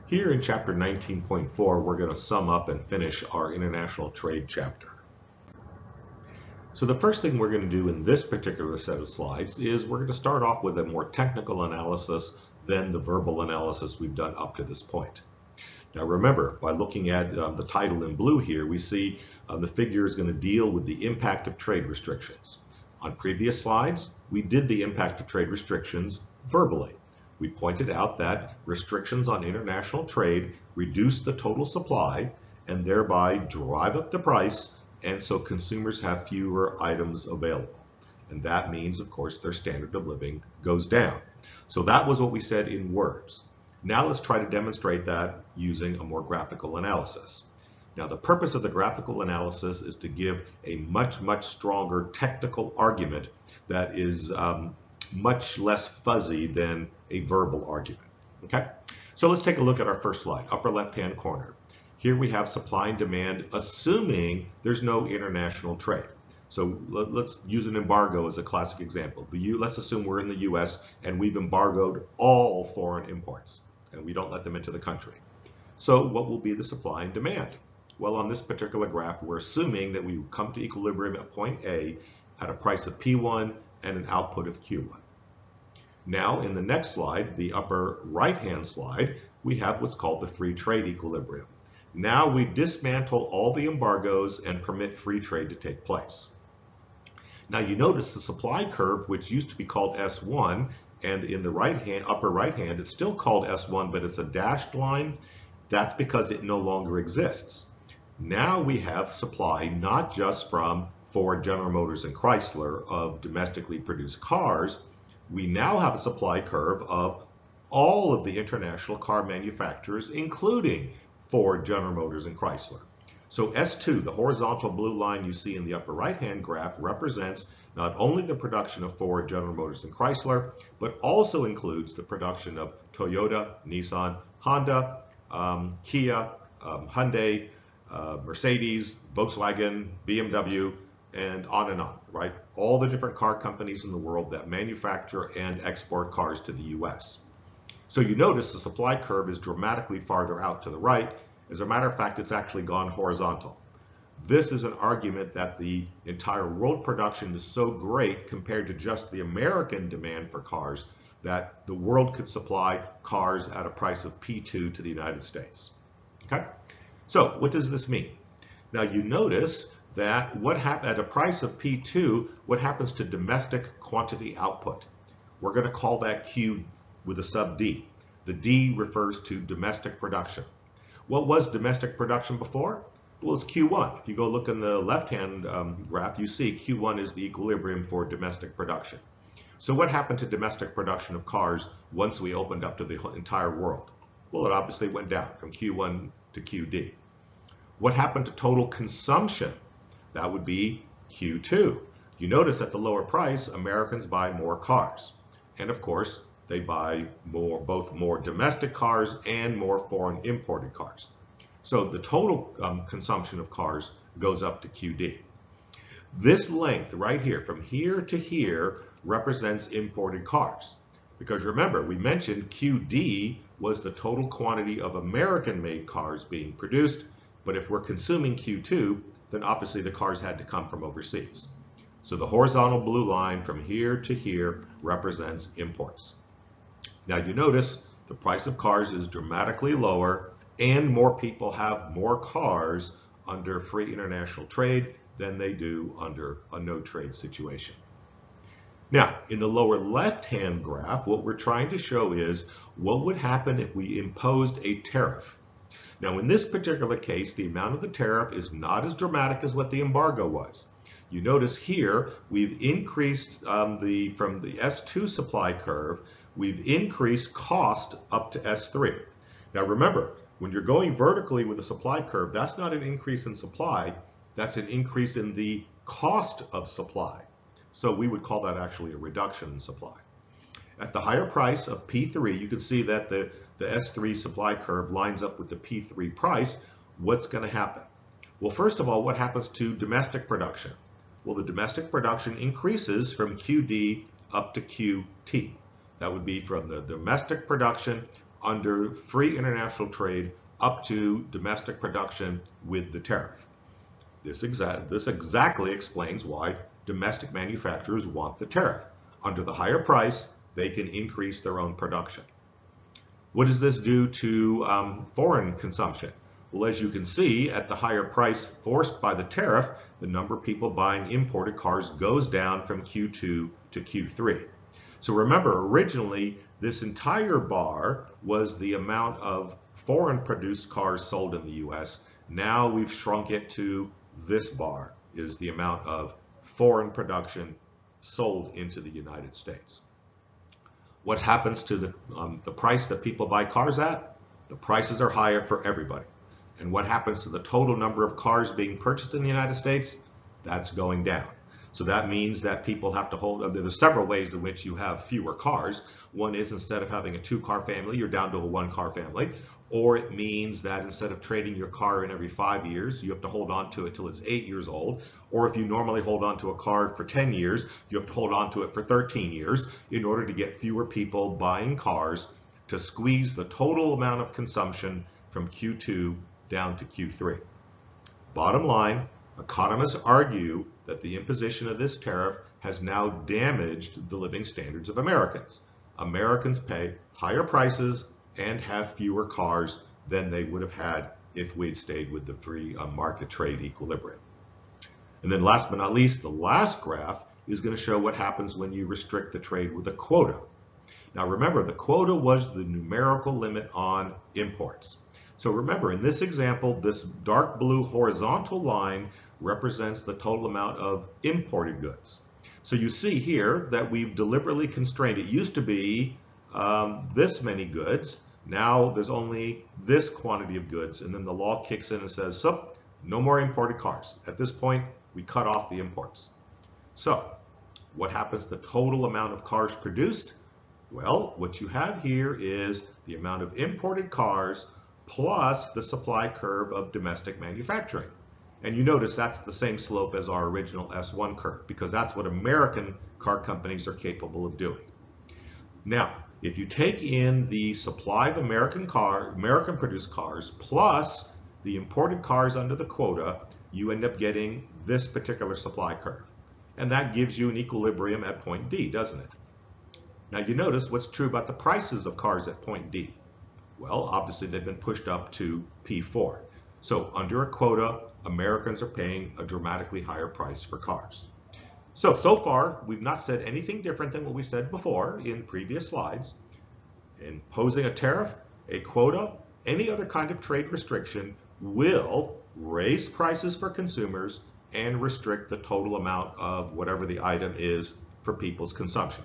Here in chapter 19.4, we're going to sum up and finish our international trade chapter. So the first thing we're going to do in this particular set of slides is we're going to start off with a more technical analysis than the verbal analysis we've done up to this point. Now remember, by looking at the title in blue here, we see the figure is going to deal with the impact of trade restrictions. On previous slides, we did the impact of trade restrictions verbally. We pointed out that restrictions on international trade reduce the total supply and thereby drive up the price, and so consumers have fewer items available. And that means, of course, their standard of living goes down. So that was what we said in words. Now let's try to demonstrate that using a more graphical analysis. Now the purpose of the graphical analysis is to give a much stronger technical argument that is much less fuzzy than a verbal argument. Okay, so let's take a look at our first slide, upper left-hand corner. Here we have supply and demand, assuming there's no international trade. So let's use an embargo as a classic example. Let's assume we're in the US and we've embargoed all foreign imports and we don't let them into the country. So what will be the supply and demand? Well, on this particular graph, we're assuming that we come to equilibrium at point A at a price of P1 and an output of Q1. Now in the next slide, the upper right-hand slide, we have what's called the free trade equilibrium. Now we dismantle all the embargoes and permit free trade to take place. Now you notice the supply curve, which used to be called S1, and in the upper right hand, it's still called S1, but it's a dashed line. That's because it no longer exists. Now we have supply not just from Ford, General Motors, and Chrysler of domestically produced cars. We now have a supply curve of all of the international car manufacturers, including Ford, General Motors, and Chrysler. So S2, the horizontal blue line you see in the upper right-hand graph, represents not only the production of Ford, General Motors, and Chrysler, but also includes the production of Toyota, Nissan, Honda, Kia, Hyundai, Mercedes, Volkswagen, BMW, and on, right? All the different car companies in the world that manufacture and export cars to the US. So you notice the supply curve is dramatically farther out to the right. As a matter of fact, it's actually gone horizontal. This is an argument that the entire world production is so great compared to just the American demand for cars that the world could supply cars at a price of P2 to the United States. Okay? So what does this mean? Now you notice that at a price of P2, what happens to domestic quantity output? We're going to call that Q with a sub D. The D refers to domestic production. What was domestic production before? Well, it's Q1. If you go look in the left-hand graph, you see Q1 is the equilibrium for domestic production. So what happened to domestic production of cars once we opened up to the entire world? Well, it obviously went down from Q1 to QD. What happened to total consumption? That would be Q2. You notice at the lower price, Americans buy more cars. And of course, they buy both more domestic cars and more foreign imported cars. So the total consumption of cars goes up to QD. This length right here, from here to here, represents imported cars. Because remember, we mentioned QD was the total quantity of American-made cars being produced, but if we're consuming Q2, then obviously the cars had to come from overseas. So the horizontal blue line from here to here represents imports. Now you notice the price of cars is dramatically lower and more people have more cars under free international trade than they do under a no trade situation. Now in the lower left-hand graph, what we're trying to show is what would happen if we imposed a tariff. Now in this particular case, the amount of the tariff is not as dramatic as what the embargo was. You notice here we've increased from the S2 supply curve, we've increased cost up to S3. Now remember, when you're going vertically with a supply curve, that's not an increase in supply, that's an increase in the cost of supply. So we would call that actually a reduction in supply. At the higher price of P3, you can see that the S3 supply curve lines up with the P3 price. What's going to happen? Well, first of all, what happens to domestic production? Well, the domestic production increases from QD up to QT. That would be from the domestic production under free international trade up to domestic production with the tariff. This exactly explains why domestic manufacturers want the tariff. Under the higher price, they can increase their own production. What does this do to foreign consumption? Well, as you can see, at the higher price forced by the tariff, the number of people buying imported cars goes down from Q2 to Q3. So remember, originally, this entire bar was the amount of foreign-produced cars sold in the U.S. Now we've shrunk it to this bar is the amount of foreign production sold into the United States. What happens to the price that people buy cars at? The prices are higher for everybody. And what happens to the total number of cars being purchased in the United States? That's going down. So that means that people have to hold, there's several ways in which you have fewer cars. One is instead of having a 2-car family, you're down to a 1-car family. Or it means that instead of trading your car in every 5 years, you have to hold on to it till it's 8 years old. Or if you normally hold on to a car for 10 years, you have to hold on to it for 13 years in order to get fewer people buying cars to squeeze the total amount of consumption from Q2 down to Q3. Bottom line, economists argue that the imposition of this tariff has now damaged the living standards of Americans. Americans pay higher prices and have fewer cars than they would have had if we'd stayed with the free market trade equilibrium. And then last but not least, the last graph is going to show what happens when you restrict the trade with a quota. Now remember, the quota was the numerical limit on imports. So remember, in this example, this dark blue horizontal line represents the total amount of imported goods. So you see here that we've deliberately constrained. It used to be this many goods. Now there's only this quantity of goods, and then the law kicks in and says, so no more imported cars. At this point, we cut off the imports. So what happens to the total amount of cars produced? Well, what you have here is the amount of imported cars plus the supply curve of domestic manufacturing. And you notice that's the same slope as our original S1 curve, because that's what American car companies are capable of doing. Now, if you take in the supply of American-produced cars plus the imported cars under the quota, you end up getting this particular supply curve. And that gives you an equilibrium at point D, doesn't it? Now you notice what's true about the prices of cars at point D. Well, obviously they've been pushed up to P4. So under a quota, Americans are paying a dramatically higher price for cars. So far, we've not said anything different than what we said before in previous slides. Imposing a tariff, a quota, any other kind of trade restriction will raise prices for consumers and restrict the total amount of whatever the item is for people's consumption,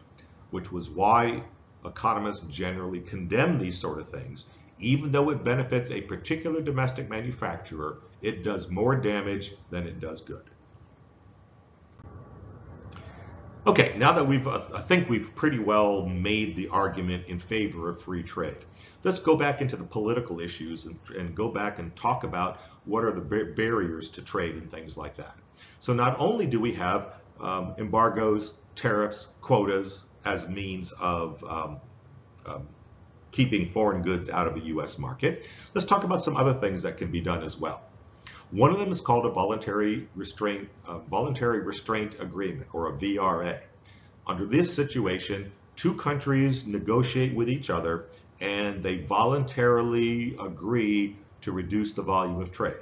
which was why economists generally condemn these sort of things. Even though it benefits a particular domestic manufacturer, it does more damage than it does good. Okay, now that I think we've pretty well made the argument in favor of free trade. Let's go back into the political issues and go back and talk about what are the barriers to trade and things like that. So not only do we have embargoes, tariffs, quotas as means of keeping foreign goods out of the U.S. market, let's talk about some other things that can be done as well. One of them is called a voluntary restraint agreement, or a VRA. Under this situation, two countries negotiate with each other and they voluntarily agree to reduce the volume of trade.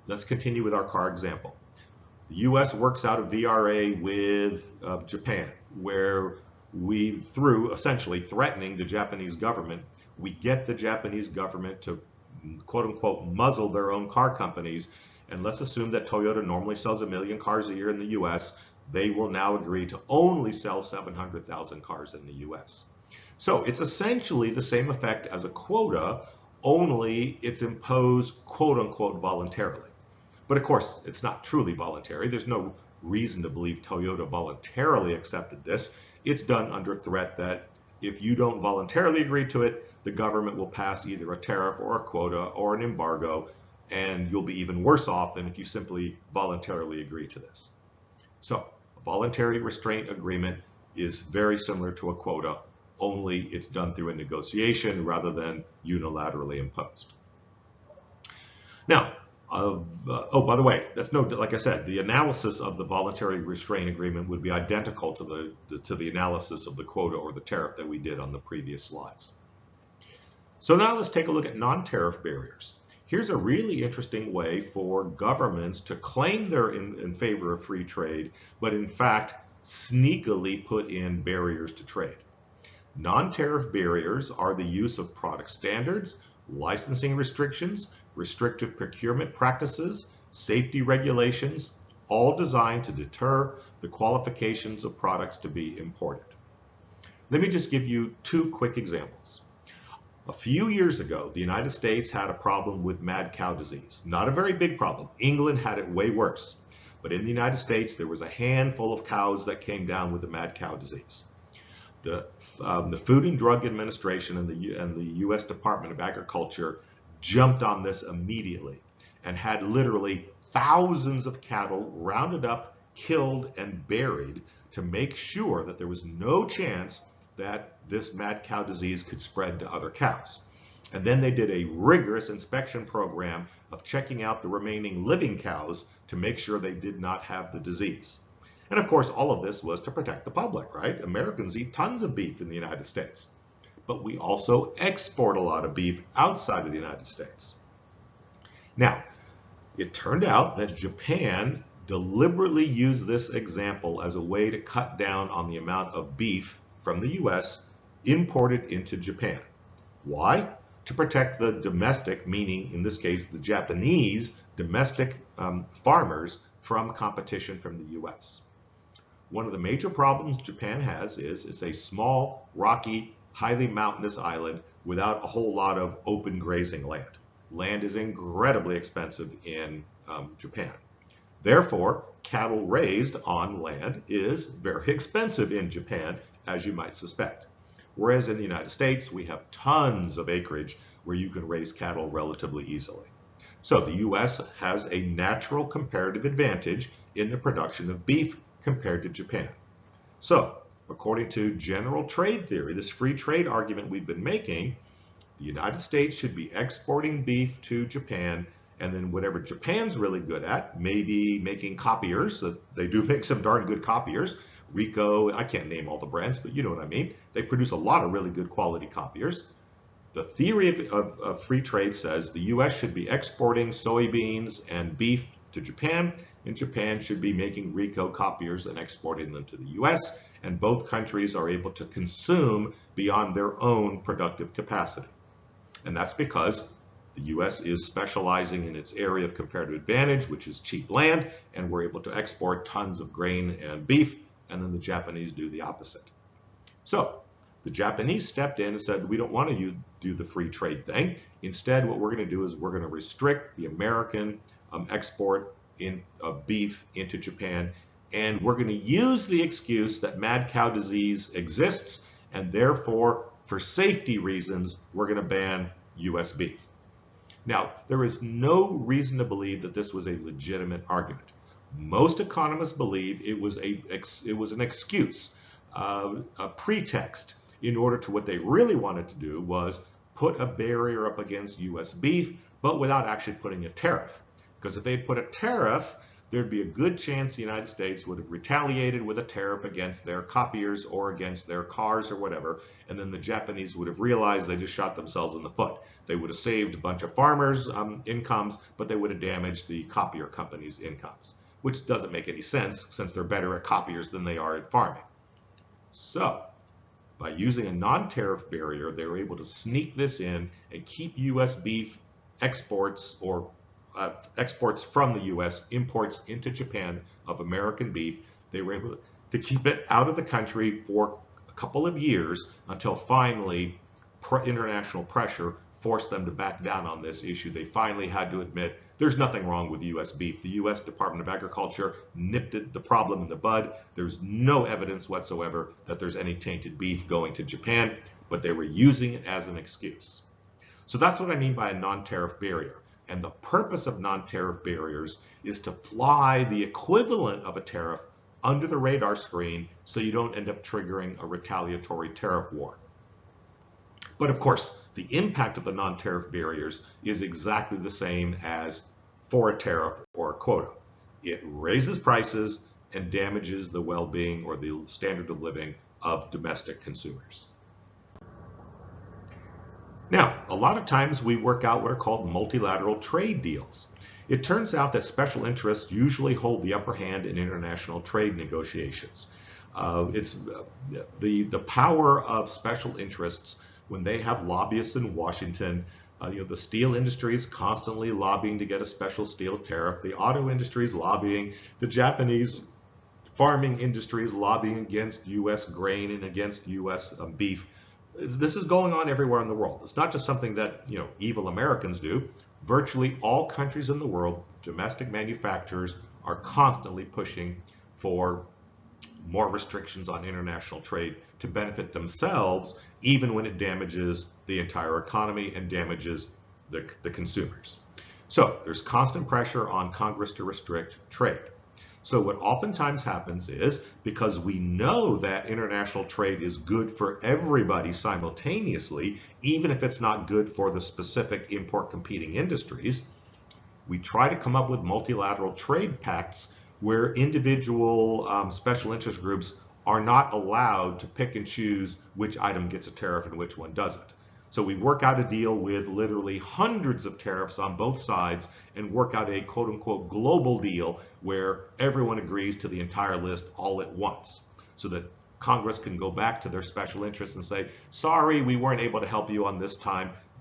Let's continue with our car example. The U.S. works out a VRA with Japan, where through essentially threatening the Japanese government, we get the Japanese government to quote-unquote muzzle their own car companies. And let's assume that Toyota normally sells 1 million cars a year in the U.S. They will now agree to only sell 700,000 cars in the U.S. So it's essentially the same effect as a quota, only it's imposed quote-unquote voluntarily. But of course, it's not truly voluntary. There's no reason to believe Toyota voluntarily accepted this. It's done under threat that if you don't voluntarily agree to it, the government will pass either a tariff or a quota or an embargo, and you'll be even worse off than if you simply voluntarily agree to this. So a voluntary restraint agreement is very similar to a quota, only it's done through a negotiation rather than unilaterally imposed. Now, oh, by the way, like I said, the analysis of the voluntary restraint agreement would be identical to the analysis of the quota or the tariff that we did on the previous slides. So now let's take a look at non-tariff barriers. Here's a really interesting way for governments to claim they're in favor of free trade, but in fact sneakily put in barriers to trade. Non-tariff barriers are the use of product standards, licensing restrictions, restrictive procurement practices, safety regulations, all designed to deter the qualifications of products to be imported. Let me just give you two quick examples. A few years ago, the United States had a problem with mad cow disease. Not a very big problem. England had it way worse. But in the United States, there was a handful of cows that came down with the mad cow disease. The Food and Drug Administration and the U.S. Department of Agriculture jumped on this immediately and had literally thousands of cattle rounded up, killed, and buried to make sure that there was no chance that this mad cow disease could spread to other cows. And then they did a rigorous inspection program of checking out the remaining living cows to make sure they did not have the disease. And of course, all of this was to protect the public, right? Americans eat tons of beef in the United States, but we also export a lot of beef outside of the United States. Now, it turned out that Japan deliberately used this example as a way to cut down on the amount of beef from the U.S. imported into Japan. Why? To protect the domestic, meaning in this case the Japanese domestic farmers from competition from the U.S. One of the major problems Japan has is it's a small, rocky, highly mountainous island without a whole lot of open grazing land. Land is incredibly expensive in Japan. Therefore, cattle raised on land is very expensive in Japan, as you might suspect. Whereas in the United States, we have tons of acreage where you can raise cattle relatively easily. So the U.S. has a natural comparative advantage in the production of beef compared to Japan. So, according to general trade theory, this free trade argument we've been making, the United States should be exporting beef to Japan, and then whatever Japan's really good at, maybe making copiers, they do make some darn good copiers, Ricoh, I can't name all the brands, but you know what I mean. They produce a lot of really good quality copiers. The theory of free trade says the U.S. should be exporting soybeans and beef to Japan, and Japan should be making Ricoh copiers and exporting them to the U.S., and both countries are able to consume beyond their own productive capacity. And that's because the U.S. is specializing in its area of comparative advantage, which is cheap land, and we're able to export tons of grain and beef, and then the Japanese do the opposite. So the Japanese stepped in and said, we don't want to do the free trade thing. Instead, what we're going to do is we're going to restrict the American export of beef into Japan, and we're going to use the excuse that mad cow disease exists, and therefore, for safety reasons, we're going to ban U.S. beef. Now, there is no reason to believe that this was a legitimate argument. Most economists believe it was an excuse, a pretext, in order to what they really wanted to do was put a barrier up against U.S. beef, but without actually putting a tariff. Because if they had put a tariff, there'd be a good chance the United States would have retaliated with a tariff against their copiers or against their cars or whatever, and then the Japanese would have realized they just shot themselves in the foot. They would have saved a bunch of farmers' incomes, but they would have damaged the copier companies' incomes, which doesn't make any sense since they're better at copiers than they are at farming. So, by using a non-tariff barrier, they were able to sneak this in and keep U.S. beef exports or exports from the U.S., imports into Japan of American beef. They were able to keep it out of the country for a couple of years until finally international pressure forced them to back down on this issue. They finally had to admit there's nothing wrong with U.S. beef. The U.S. Department of Agriculture nipped the problem in the bud. There's no evidence whatsoever that there's any tainted beef going to Japan, but they were using it as an excuse. So that's what I mean by a non-tariff barrier. And the purpose of non-tariff barriers is to fly the equivalent of a tariff under the radar screen so you don't end up triggering a retaliatory tariff war. But of course, the impact of the non-tariff barriers is exactly the same as for a tariff or a quota. It raises prices and damages the well-being or the standard of living of domestic consumers. Now, a lot of times we work out what are called multilateral trade deals. It turns out that special interests usually hold the upper hand in international trade negotiations. It's the power of special interests when they have lobbyists in Washington. The steel industry is constantly lobbying to get a special steel tariff. The auto industry is lobbying. The Japanese farming industry is lobbying against U.S. grain and against U.S. beef. This is going on everywhere in the world. It's not just something that evil Americans do. Virtually all countries in the world, domestic manufacturers, are constantly pushing for more restrictions on international trade to benefit themselves, even when it damages the entire economy and damages the consumers. So there's constant pressure on Congress to restrict trade. So what oftentimes happens is, because we know that international trade is good for everybody simultaneously, even if it's not good for the specific import competing industries, we try to come up with multilateral trade pacts where individual special interest groups are not allowed to pick and choose which item gets a tariff and which one doesn't. So we work out a deal with literally hundreds of tariffs on both sides and work out a quote-unquote global deal where everyone agrees to the entire list all at once, so that Congress can go back to their special interests and say, sorry, we weren't able to help you on this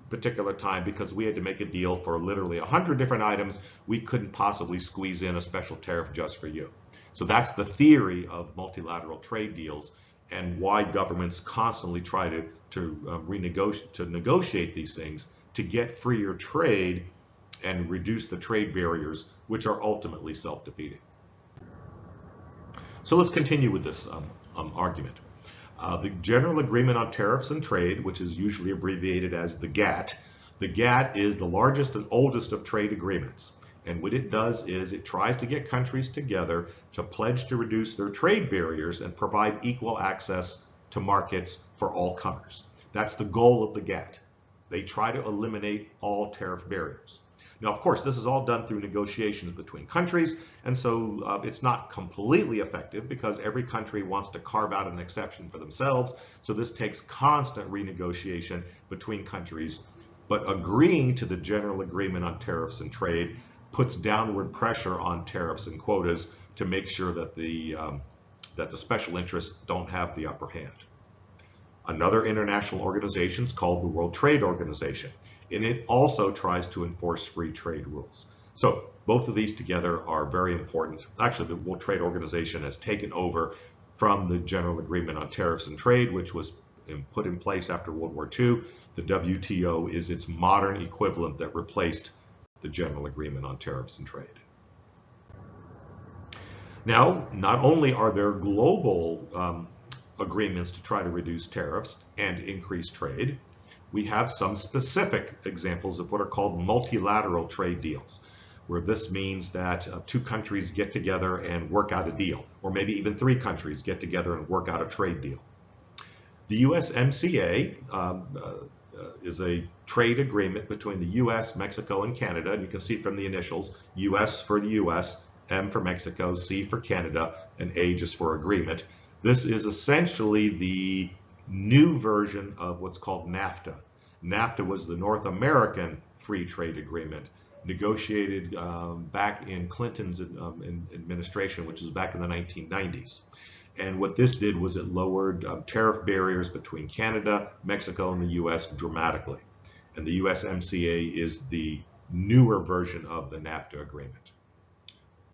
particular time because we had to make a deal for literally 100 different items. We couldn't possibly squeeze in a special tariff just for you. So that's the theory of multilateral trade deals, and why governments constantly try to negotiate these things to get freer trade and reduce the trade barriers, which are ultimately self-defeating. So let's continue with this argument. The General Agreement on Tariffs and Trade, which is usually abbreviated as the GATT. The GATT is the largest and oldest of trade agreements. And what it does is it tries to get countries together to pledge to reduce their trade barriers and provide equal access to markets for all comers. That's the goal of the GATT. They try to eliminate all tariff barriers. Now, of course, this is all done through negotiations between countries, and so it's not completely effective because every country wants to carve out an exception for themselves. So this takes constant renegotiation between countries. But agreeing to the General Agreement on Tariffs and Trade puts downward pressure on tariffs and quotas to make sure that the special interests don't have the upper hand. Another international organization is called the World Trade Organization, and it also tries to enforce free trade rules. So both of these together are very important. Actually, the World Trade Organization has taken over from the General Agreement on Tariffs and Trade, which was put in place after World War II. The WTO is its modern equivalent that replaced the General Agreement on Tariffs and Trade. Now, not only are there global agreements to try to reduce tariffs and increase trade, we have some specific examples of what are called multilateral trade deals, where this means that two countries get together and work out a deal, or maybe even three countries get together and work out a trade deal. The USMCA is a trade agreement between the US, Mexico, and Canada. And you can see from the initials, US for the US, M for Mexico, C for Canada, and A just for agreement. This is essentially the new version of what's called NAFTA. NAFTA was the North American Free Trade Agreement, negotiated back in Clinton's administration, which is back in the 1990s. And what this did was it lowered tariff barriers between Canada, Mexico, and the US dramatically. And the USMCA is the newer version of the NAFTA agreement.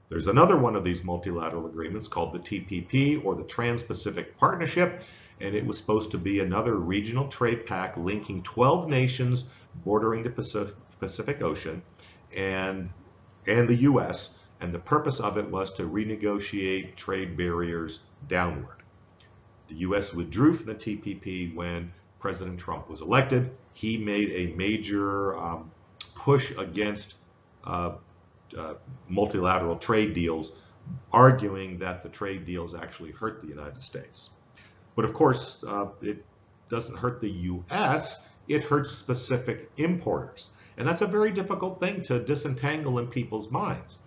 There's another one of these multilateral agreements called the TPP, or the Trans-Pacific Partnership, and it was supposed to be another regional trade pact linking 12 nations bordering the Pacific Ocean and the US. And the purpose of it was to renegotiate trade barriers downward. The US withdrew from the TPP when President Trump was elected. He made a major push against multilateral trade deals, arguing that the trade deals actually hurt the United States. But of course, it doesn't hurt the US it hurts specific importers. And that's a very difficult thing to disentangle in people's minds.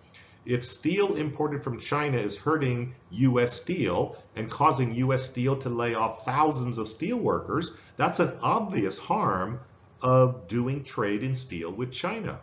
If steel imported from China is hurting U.S. steel and causing U.S. steel to lay off thousands of steel workers, that's an obvious harm of doing trade in steel with China.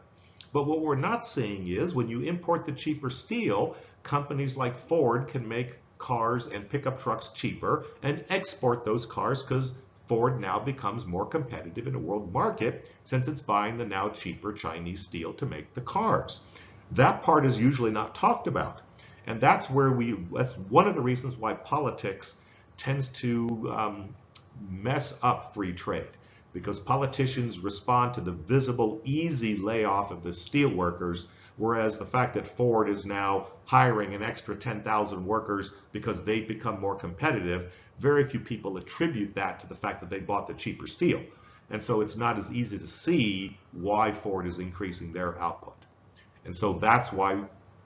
But what we're not seeing is when you import the cheaper steel, companies like Ford can make cars and pickup trucks cheaper and export those cars because Ford now becomes more competitive in the world market since it's buying the now cheaper Chinese steel to make the cars. That part is usually not talked about. And that's one of the reasons why politics tends to mess up free trade, because politicians respond to the visible, easy layoff of the steel workers, whereas the fact that Ford is now hiring an extra 10,000 workers because they've become more competitive, very few people attribute that to the fact that they bought the cheaper steel. And so it's not as easy to see why Ford is increasing their output. And so that's why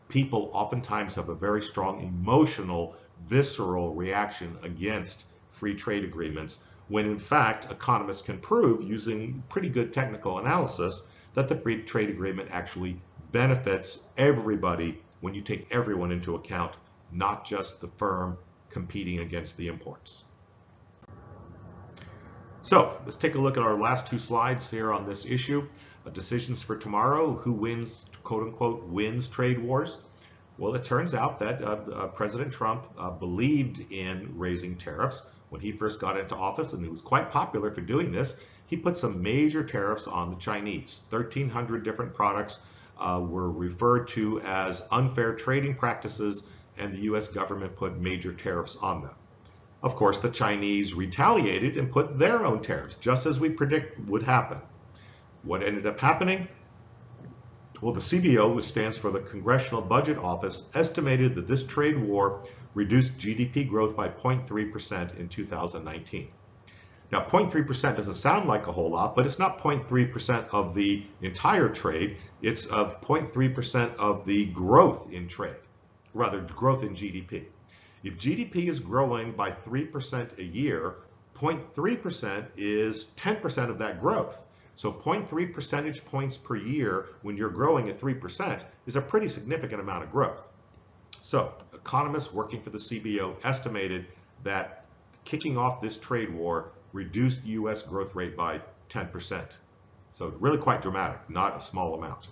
people oftentimes have a very strong emotional, visceral reaction against free trade agreements, when in fact economists can prove using pretty good technical analysis that the free trade agreement actually benefits everybody when you take everyone into account, not just the firm competing against the imports. So let's take a look at our last two slides here on this issue. Decisions for tomorrow, who wins, quote unquote, wins trade wars? Well, it turns out that President Trump believed in raising tariffs when he first got into office, and he was quite popular for doing this. He put some major tariffs on the Chinese. 1,300 different products were referred to as unfair trading practices, and the US government put major tariffs on them. Of course, the Chinese retaliated and put their own tariffs, just as we predict would happen. What ended up happening? Well, the CBO, which stands for the Congressional Budget Office, estimated that this trade war reduced GDP growth by 0.3% in 2019. Now, 0.3% doesn't sound like a whole lot, but it's not 0.3% of the entire trade. It's of 0.3% of the growth in trade, rather growth in GDP. If GDP is growing by 3% a year, 0.3% is 10% of that growth. So 0.3 percentage points per year when you're growing at 3% is a pretty significant amount of growth. So economists working for the CBO estimated that kicking off this trade war reduced the US growth rate by 10%. So really quite dramatic, not a small amount.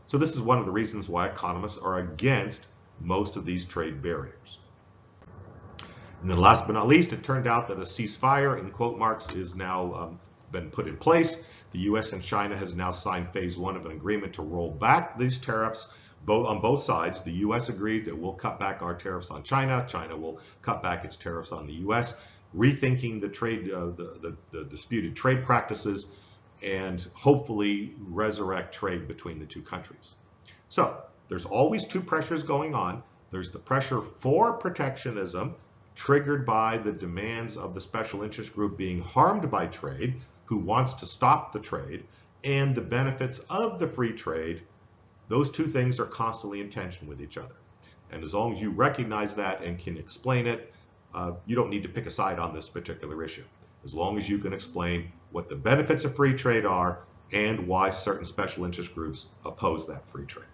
So this is one of the reasons why economists are against most of these trade barriers. And then last but not least, it turned out that a ceasefire, in quote marks, is now been put in place. The US and China has now signed phase one of an agreement to roll back these tariffs on both sides. The US agreed that we'll cut back our tariffs on China. China will cut back its tariffs on the US, rethinking the trade, the disputed trade practices, and hopefully resurrect trade between the two countries. So there's always two pressures going on. There's the pressure for protectionism, triggered by the demands of the special interest group being harmed by trade, who wants to stop the trade, and the benefits of the free trade. Those two things are constantly in tension with each other. And as long as you recognize that and can explain it, you don't need to pick a side on this particular issue. As long as you can explain what the benefits of free trade are and why certain special interest groups oppose that free trade.